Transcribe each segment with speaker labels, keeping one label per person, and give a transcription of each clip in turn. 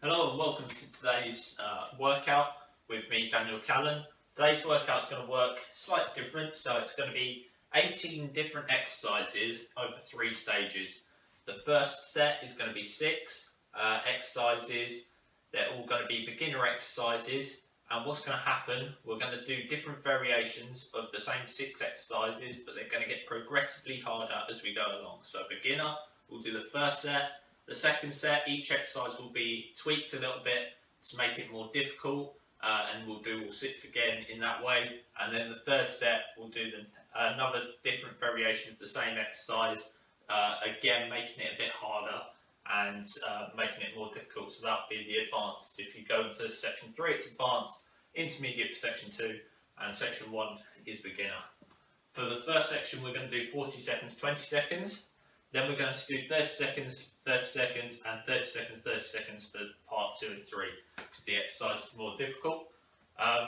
Speaker 1: Hello and welcome to today's workout with me, Daniel Callan. Today's workout is going to work slightly different, so it's going to be 18 different exercises over 3 stages. The first set is going to be 6 exercises. They're all going to be beginner exercises, and what's going to happen, we're going to do different variations of the same 6 exercises, but they're going to get progressively harder as we go along. So beginner, we'll do the first set. The second set, each exercise will be tweaked a little bit to make it more difficult, and we'll do all 6 again in that way. And then the third set, we'll do another different variation of the same exercise, again making it a bit harder and making it more difficult. So that'll be the advanced. If you go into section 3, it's advanced, intermediate for section 2, and section 1 is beginner. For the first section, we're going to do 40 seconds, 20 seconds. Then we're going to do 30 seconds, 30 seconds, and 30 seconds, 30 seconds for part 2 and 3, because the exercise is more difficult.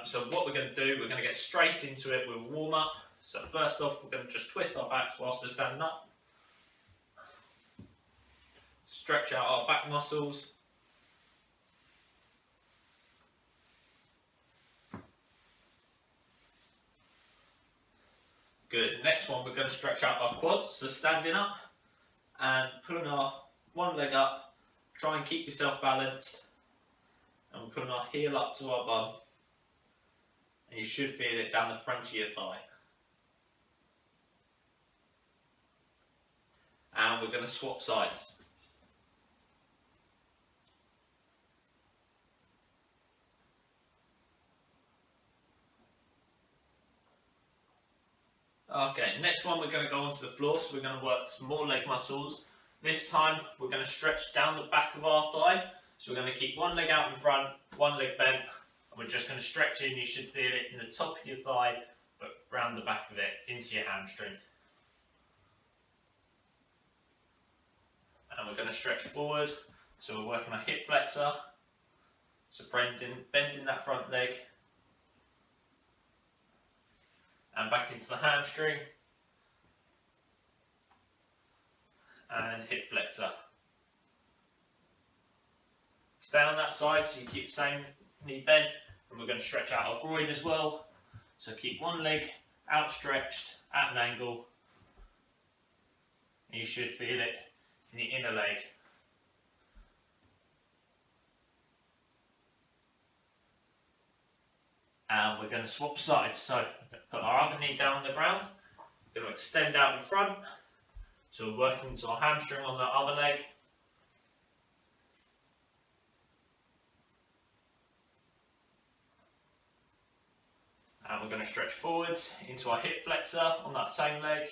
Speaker 1: So what we're going to do, we're going to get straight into it with a warm up. So first off, we're going to just twist our backs whilst we're standing up. Stretch out our back muscles. Good. Next one, we're going to stretch out our quads, so standing up and pulling our one leg up. Try and keep yourself balanced, and we're putting our heel up to our bum, and you should feel it down the front of your thigh. And we're going to swap sides. Okay, next one we're going to go onto the floor, so we're going to work some more leg muscles. This time we're going to stretch down the back of our thigh, so we're going to keep one leg out in front, one leg bent, and we're just going to stretch in. You should feel it in the top of your thigh, but round the back of it, into your hamstring. And we're going to stretch forward, so we're working our hip flexor, so bending that front leg, and back into the hamstring, and hip flexor. Stay on that side so you keep the same knee bent, and we're going to stretch out our groin as well. So keep one leg outstretched at an angle, and you should feel it in the inner leg. And we're going to swap sides, so put our other knee down on the ground, we're going to extend out in front, so we're working into our hamstring on the other leg. And we're going to stretch forwards into our hip flexor on that same leg.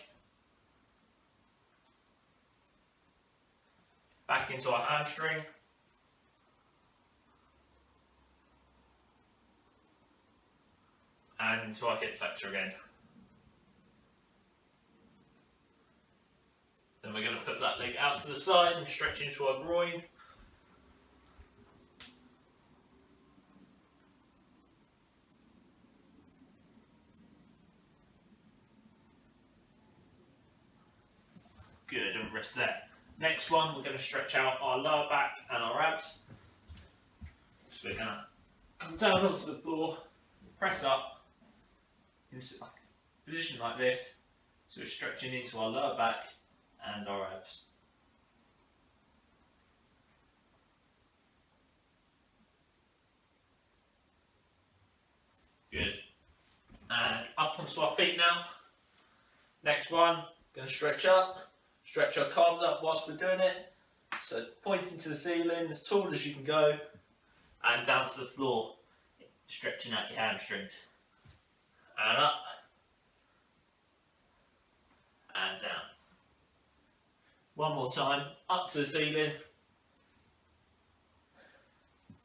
Speaker 1: Back into our hamstring. And into our hip flexor again. Then we're going to put that leg out to the side and stretch into our groin. Good, and rest there. Next one, we're going to stretch out our lower back and our abs. So we're going to come down onto the floor, press up, in a position like this, so we're stretching into our lower back and our abs. Good. And up onto our feet now. Next one, going to stretch up, stretch our calves up whilst we're doing it. So pointing to the ceiling as tall as you can go, and down to the floor, stretching out your hamstrings. And up, and down. One more time, up to the ceiling,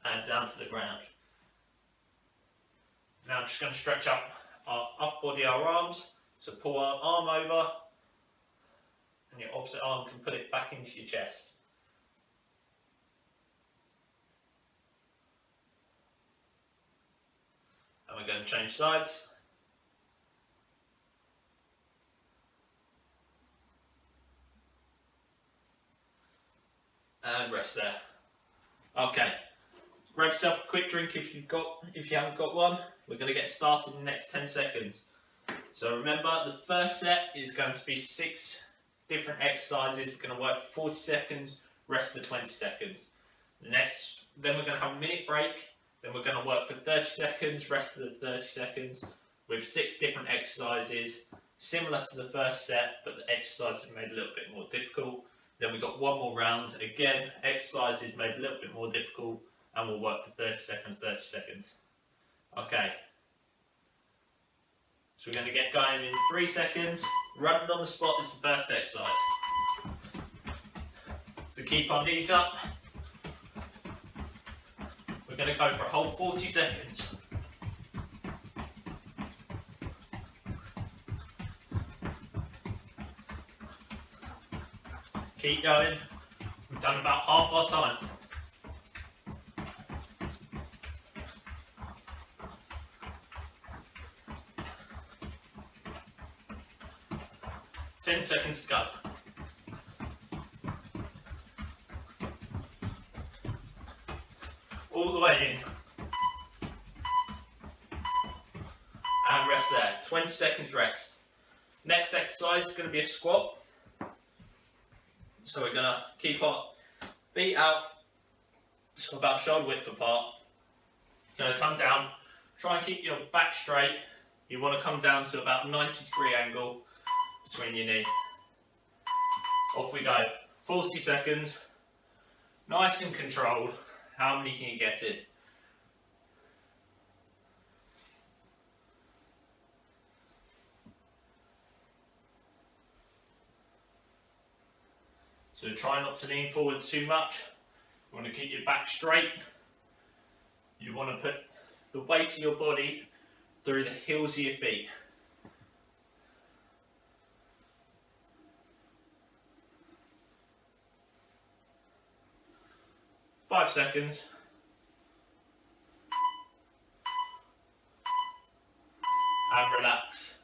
Speaker 1: and down to the ground. Now I'm just going to stretch up our upper body, our arms, so pull our arm over, and your opposite arm can put it back into your chest. And we're going to change sides. And rest there. Okay, Grab yourself a quick drink if you haven't got one. We're going to get started in the next 10 seconds. So remember, the first set is going to be 6 different exercises. We're going to work for 40 seconds, rest for 20 seconds. Then we're going to have a minute break. Then we're going to work for 30 seconds, rest for the 30 seconds, with 6 different exercises, similar to the first set, but the exercises made a little bit more difficult. Then we've got one more round, again, exercises made a little bit more difficult, and we'll work for 30 seconds, 30 seconds. Okay. So we're going to get going in 3 seconds. Running on the spot is the first exercise. So keep our knees up. We're going to go for a whole 40 seconds. Keep going. We've done about half our time. Ten seconds to go. All the way in. And rest there. 20 seconds rest. Next exercise is going to be a squat. So we're going to keep our feet out, so about shoulder width apart. You're going to come down. Try and keep your back straight. You want to come down to about 90-degree angle between your knee. Off we go. 40 seconds. Nice and controlled. How many can you get in? So try not to lean forward too much. You want to keep your back straight. You want to put the weight of your body through the heels of your feet. Five seconds. And relax.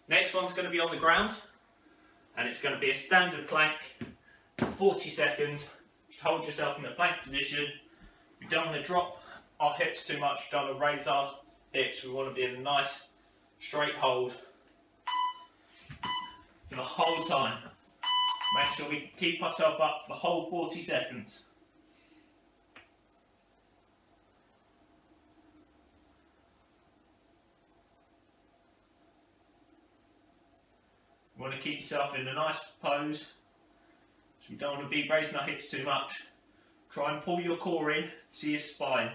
Speaker 1: Next one's going to be on the ground, and it's going to be a standard plank for 40 seconds. Just hold yourself in the plank position. We don't want to drop our hips too much, we don't want to raise our hips, we want to be in a nice straight hold for the whole time. Make sure we keep ourselves up for the whole 40 seconds. You want to keep yourself in a nice pose, so you don't want to be raising our hips too much. Try and pull your core in to your spine,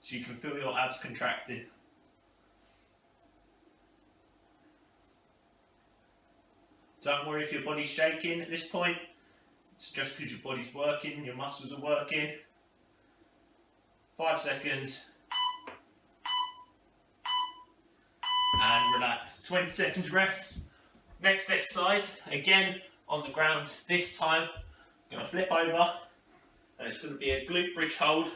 Speaker 1: so you can feel your abs contracting. Don't worry if your body's shaking at this point, it's just because your body's working, your muscles are working. 5 seconds. And relax. 20 seconds rest. Next exercise, again on the ground. This time, I'm going to flip over, and it's going to be a glute bridge hold.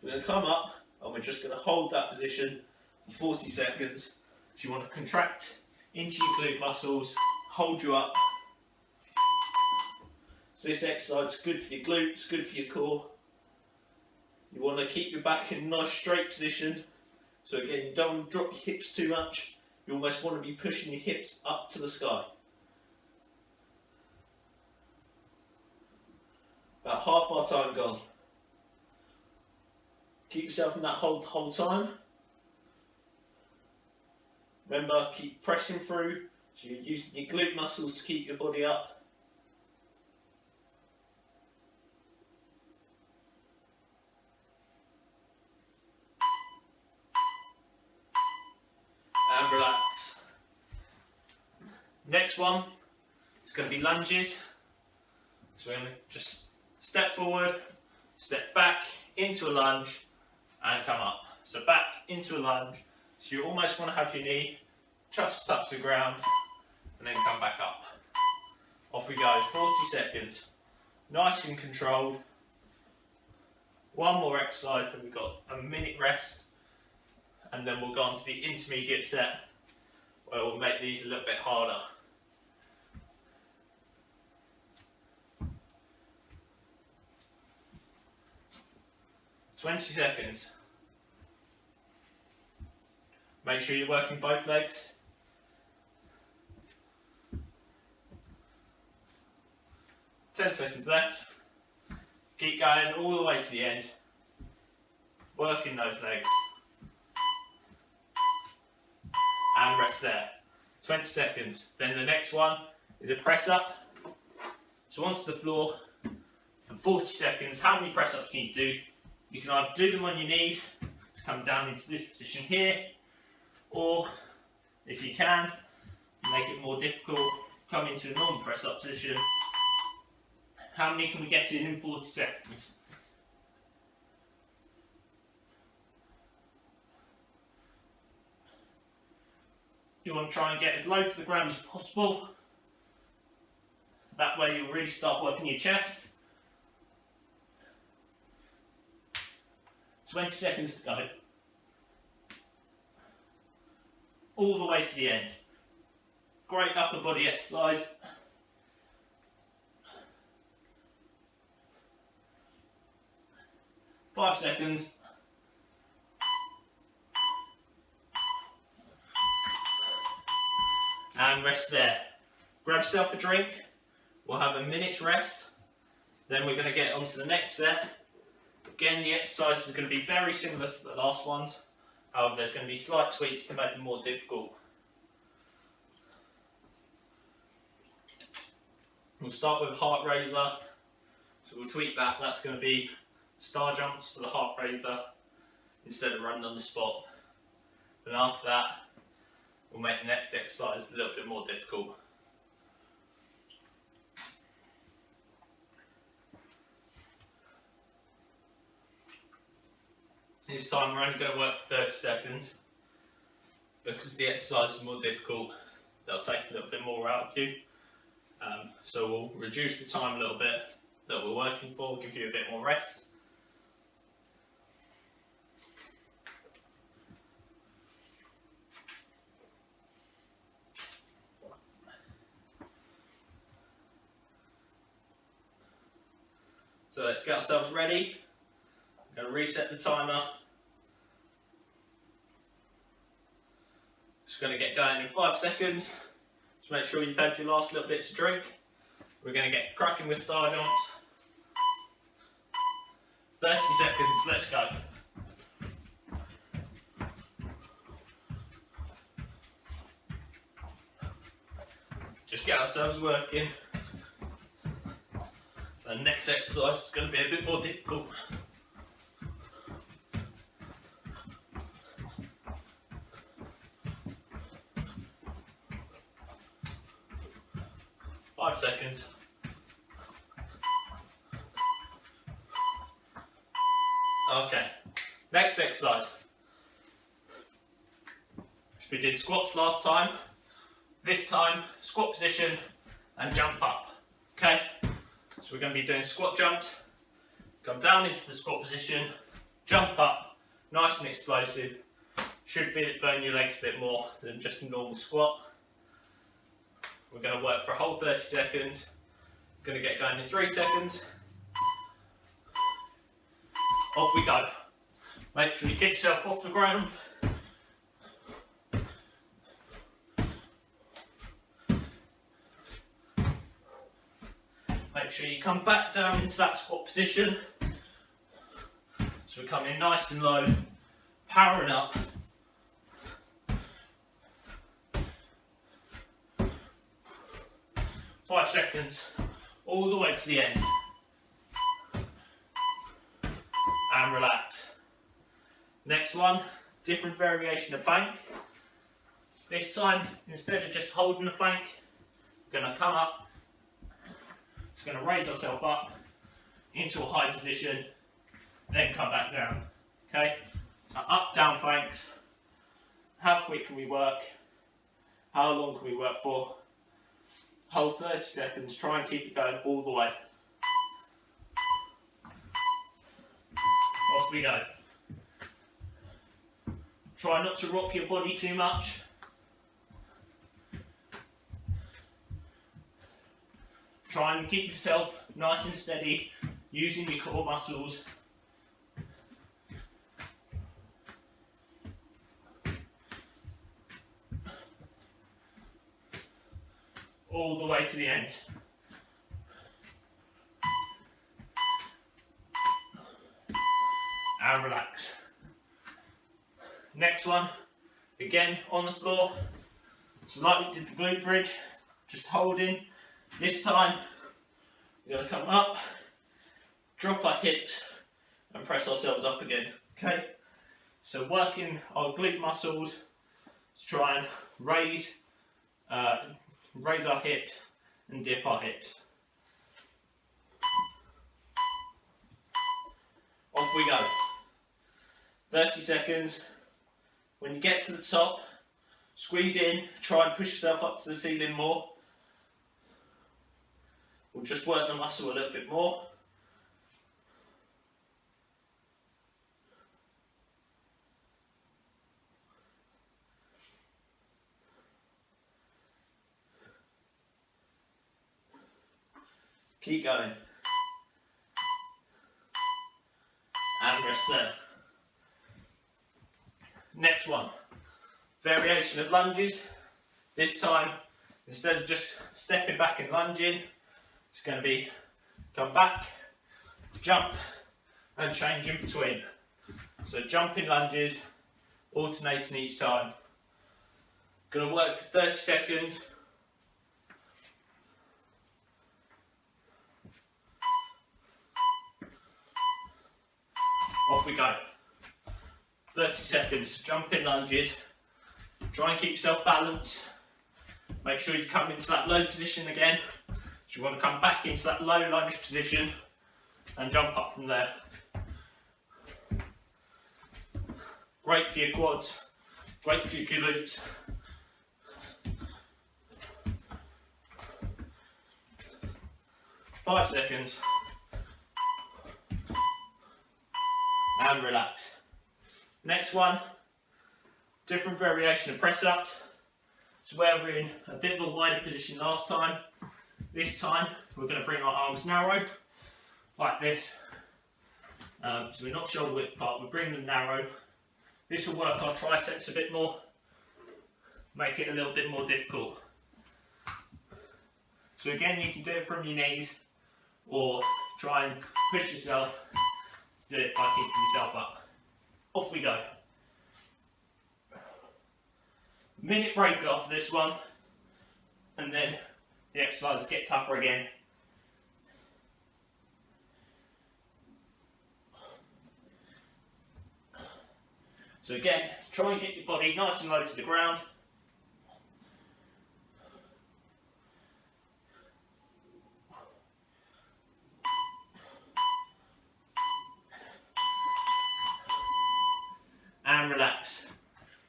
Speaker 1: We're going to come up, and we're just going to hold that position for 40 seconds. So you want to contract into your glute muscles, hold you up. So this exercise is good for your glutes, good for your core. You want to keep your back in a nice straight position. So again, you don't want to drop your hips too much. You almost want to be pushing your hips up to the sky. About half our time gone. Keep yourself in that hold the whole time. Remember, keep pressing through, so you're using your glute muscles to keep your body up. And relax. Next one is going to be lunges. So we're going to just step forward, step back into a lunge, and come up. So back into a lunge. So you almost want to have your knee just touch the ground, and then come back up. Off we go, 40 seconds. Nice and controlled. One more exercise, then we've got a minute rest, and then we'll go on to the intermediate set, where we'll make these a little bit harder. 20 seconds. Make sure you're working both legs. 10 seconds left. Keep going all the way to the end. Working those legs. And rest there. 20 seconds. Then the next one is a press up. So onto the floor for 40 seconds. How many press ups can you do? You can either do them on your knees to come down into this position here, or if you can, make it more difficult, come into a normal press up position. How many can we get in 40 seconds? You want to try and get as low to the ground as possible. That way you'll really start working your chest. 20 seconds to go. All the way to the end. Great upper body exercise. Five seconds. And rest there. Grab yourself a drink. We'll have a minute's rest. Then we're going to get on to the next set. Again, the exercise is going to be very similar to the last ones. However, there's going to be slight tweaks to make them more difficult. We'll start with heart raiser. So we'll tweak that. That's going to be star jumps for the heart raiser instead of running on the spot. And after that, we'll make the next exercise a little bit more difficult. This time we're only going to work for 30 seconds because the exercise is more difficult. They'll take a little bit more out of you. So we'll reduce the time a little bit that we're working for, give you a bit more rest. So let's get ourselves ready. I'm going to reset the timer. Just going to get going in 5 seconds. Just make sure you've had your last little bits of drink. We're going to get cracking with star jumps. 30 seconds, let's go. Just get ourselves working. The next exercise is going to be a bit more difficult. Five seconds. Okay, next exercise. So we did squats last time. This time, squat position and jump up. Okay, so we're going to be doing squat jumps. Come down into the squat position, jump up, nice and explosive. Should feel it burn your legs a bit more than just a normal squat. We're going to work for a whole 30 seconds. Going to get going in 3 seconds. Off we go. Make sure you get yourself off the ground. Make sure you come back down into that squat position. So we're coming nice and low, powering up. 5 seconds, all the way to the end. And relax. Next one, different variation of plank. This time, instead of just holding the plank, we're going to come up. Just going to raise ourselves up into a high position, then come back down. Okay? So up, down planks. How quick can we work? How long can we work for? Hold 30 seconds, try and keep it going all the way. Off we go. Try not to rock your body too much. Try and keep yourself nice and steady, using your core muscles. all the way to the end. And relax. Next one, again on the floor. So like we did the glute bridge, just holding. This time, we're going to come up, drop our hips, and press ourselves up again. Okay? So working our glute muscles to try and raise our hips and dip our hips. Off we go. 30 seconds. When you get to the top, squeeze in, try and push yourself up to the ceiling more. We'll just work the muscle a little bit more. Keep going. And rest there. Next one, variation of lunges. This time, instead of just stepping back and lunging, it's going to be come back, jump, and change in between. So jumping lunges, alternating each time. Going to work for 30 seconds. Off we go. 30 seconds, jumping lunges. Try and keep yourself balanced. Make sure you come into that low position again. So you want to come back into that low lunge position and jump up from there. Great for your quads, great for your glutes. Five seconds. And relax. Next one, different variation of press ups. So where we're in a bit of a wider position last time, this time we're going to bring our arms narrow, like this. So we're not shoulder width apart, we bring them narrow. This will work our triceps a bit more, make it a little bit more difficult. So again, you can do it from your knees, or try and push yourself, do it by keeping yourself up. Off we go. Minute break after this one, and then the exercises get tougher again. So again, try and get your body nice and low to the ground. And relax.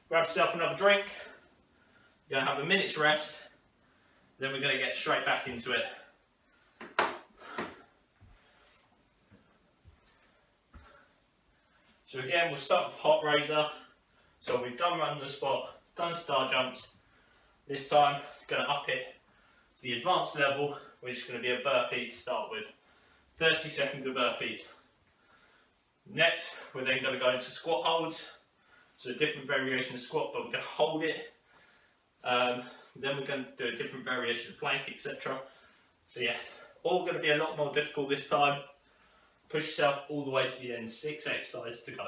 Speaker 1: Grab yourself another drink. You're going to have a minute's rest. Then we're going to get straight back into it. So again, we'll start with hot raiser. So we've done run the spot, done star jumps. This time, going to up it to the advanced level, which is going to be a burpee to start with. 30 seconds of burpees. Next, we're then going to go into squat holds. So a different variation of squat, but we're going to hold it. Then we're going to do a different variation of plank, etc. So yeah, all going to be a lot more difficult this time. Push yourself all the way to the end. 6 exercises to go.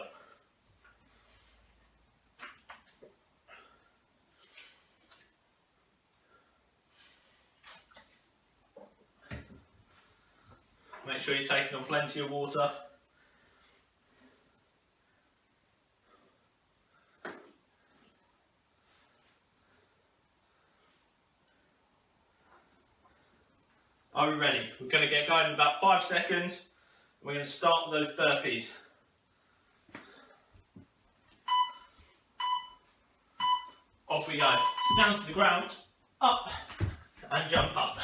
Speaker 1: Make sure you're taking on plenty of water. Are we ready? We're going to get going in about 5 seconds. We're going to start with those burpees. Off we go. So down to the ground, up, and jump up.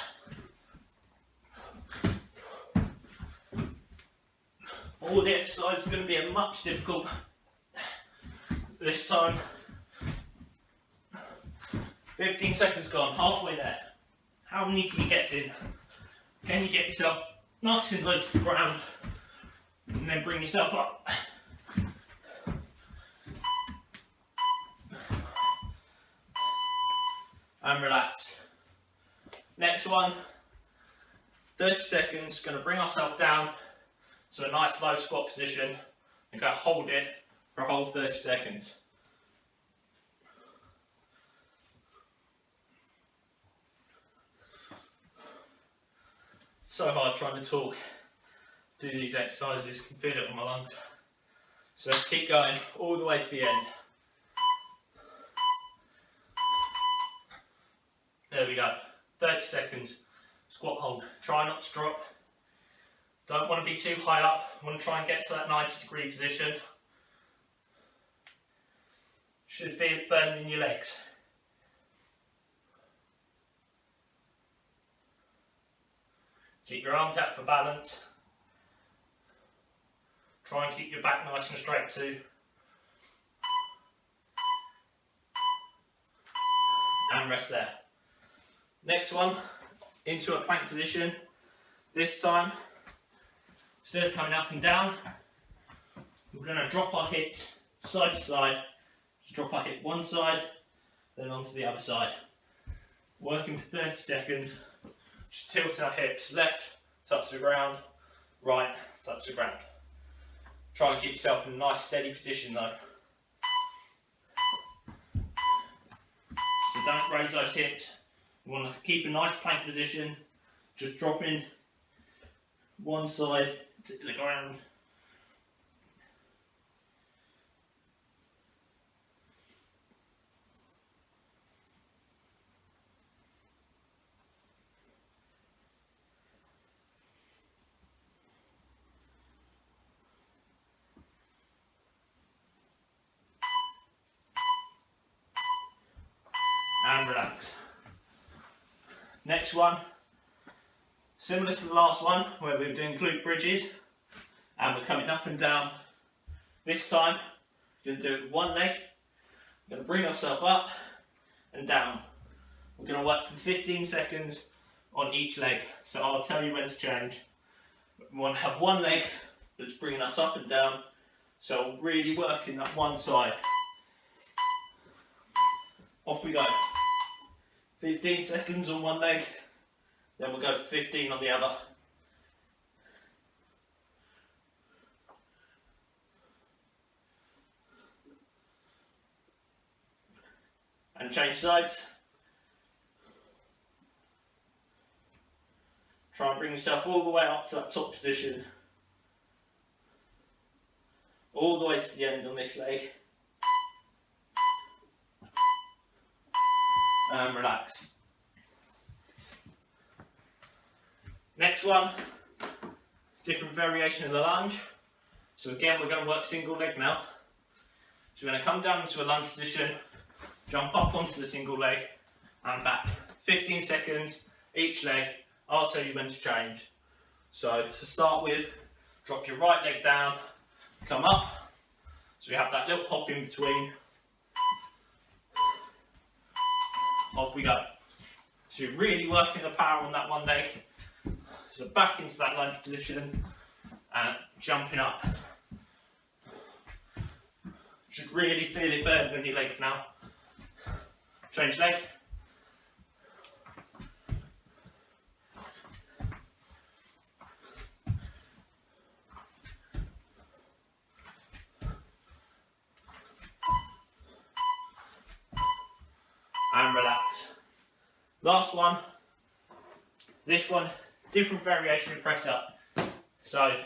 Speaker 1: All the exercises are going to be much difficult this time. 15 seconds gone, halfway there. How many can you get in? Can you get yourself nice and low to the ground and then bring yourself up? And relax. Next one, 30 seconds, going to bring ourselves down to a nice low squat position and go hold it for a whole 30 seconds. So hard trying to talk, do these exercises, can feel it on my lungs. So let's keep going all the way to the end. There we go, 30 seconds, squat hold, try not to drop. Don't want to be too high up, want to try and get to that 90-degree position. Should feel it burning in your legs. Keep your arms out for balance. Try and keep your back nice and straight too. And rest there. Next one, into a plank position. This time, instead of coming up and down, we're going to drop our hips side to side. Drop our hip one side, then onto the other side. Working for 30 seconds. Just tilt our hips, left, touch the ground, right, touch the ground. Try and keep yourself in a nice steady position though. So don't raise those hips. You want to keep a nice plank position, just dropping one side to the ground. And relax. Next one, similar to the last one where we were doing glute bridges and we're coming up and down. This time, we're going to do it with one leg. We're going to bring ourselves up and down. We're going to work for 15 seconds on each leg. So I'll tell you when to change. We want to have one leg that's bringing us up and down. So really working that one side. Off we go. 15 seconds on one leg, then we'll go 15 on the other. And change sides. Try and bring yourself all the way up to that top position. All the way to the end on this leg. And relax. Next one, different variation of the lunge. So again, we're going to work single leg now. So we're going to come down into a lunge position, jump up onto the single leg and back. 15 seconds each leg. I'll tell you when to change. So to start with, drop your right leg down, come up. So we have that little hop in between. Off we go. So you're really working the power on that one leg. So back into that lunge position and jumping up. Should really feel it burn in your legs now. Change leg. And relax. Last one. This one, different variation of press up. So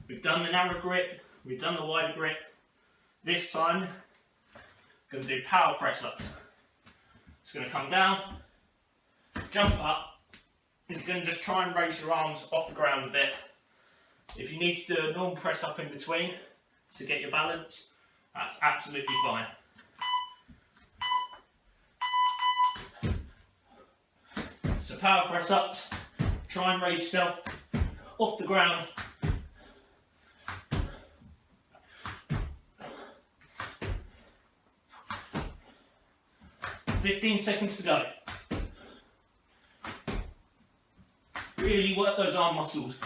Speaker 1: we've done the narrow grip, we've done the wider grip. This time, we're going to do power press ups. It's going to come down, jump up, and you're going to just try and raise your arms off the ground a bit. If you need to do a normal press up in between to get your balance, that's absolutely fine. So power press ups, try and raise yourself off the ground. "15 seconds to go." Really work those arm muscles.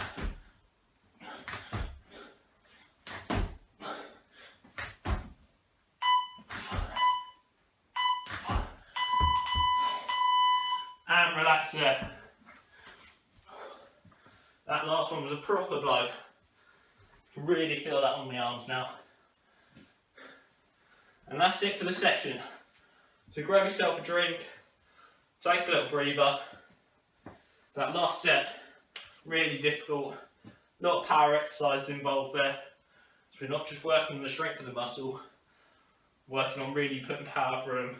Speaker 1: And relax there. That last one was a proper blow. You can really feel that on my arms now. And that's it for the section. So grab yourself a drink, take a little breather. That last set, really difficult. A lot of power exercises involved there. So we're not just working on the strength of the muscle, working on really putting power through them.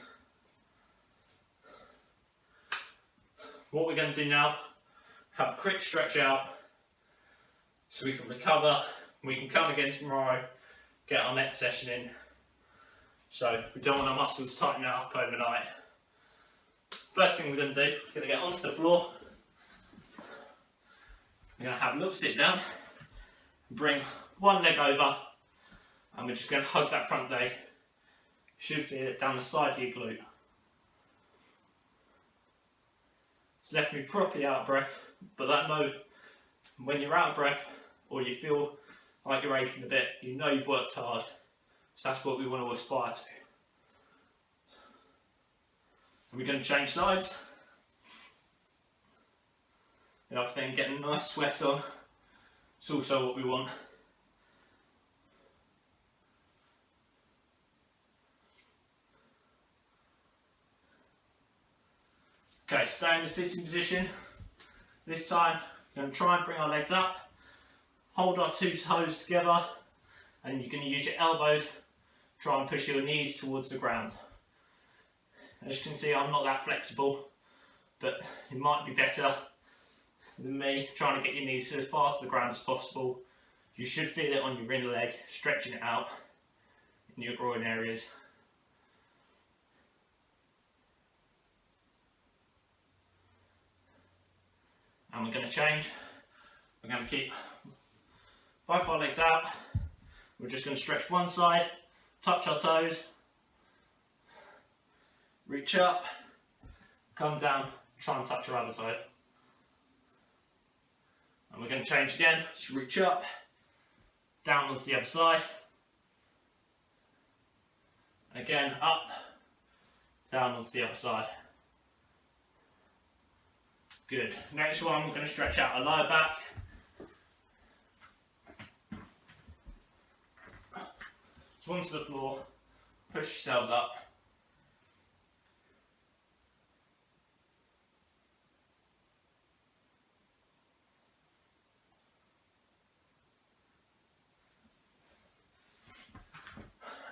Speaker 1: What we're going to do now, have a quick stretch out so we can recover. We can come again tomorrow, get our next session in. So we don't want our muscles tighten up overnight. First thing we're going to do, we're going to get onto the floor. We're going to have a little sit down, bring one leg over, and we're just going to hug that front leg. You should feel it down the side of your glute. It's left me properly out of breath, but that know when you're out of breath or you feel like you're aching a bit, you know you've worked hard. So that's what we want to aspire to. And we're going to change sides. The other thing, getting a nice sweat on, it's also what we want. Okay, stay in the sitting position. This time, we're going to try and bring our legs up, hold our two toes together, and you're going to use your elbows, try and push your knees towards the ground. As you can see, I'm not that flexible, but it might be better than me trying to get your knees as far to the ground as possible. You should feel it on your inner leg, stretching it out in your groin areas. And we're going to change. We're going to keep both our legs out. We're just going to stretch one side, touch our toes, reach up, come down, try and touch your other toe. And we're going to change again, so reach up, down onto the other side. Again, up, down onto the other side. Good. Next one, we're going to stretch out our lower back. So onto the floor, push yourselves up.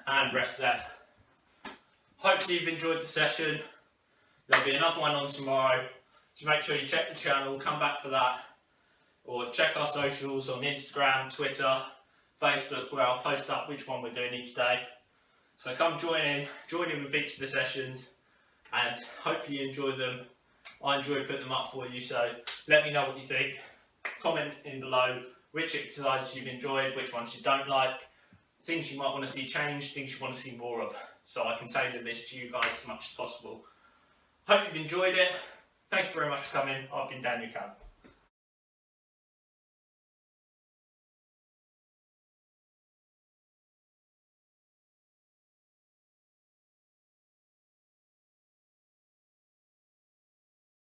Speaker 1: And rest there. Hopefully you've enjoyed the session. There'll be another one on tomorrow. So make sure you check the channel, come back for that. Or check our socials on Instagram, Twitter, Facebook, where I'll post up which one we're doing each day. So come join in with each of the sessions, and hopefully you enjoy them. I enjoy putting them up for you, so let me know what you think. Comment in below which exercises you've enjoyed, which ones you don't like, things you might want to see changed, things you want to see more of, so I can tailor this to you guys as much as possible. Hope you've enjoyed it. Thank you very much for coming. I've been Daniel Callan.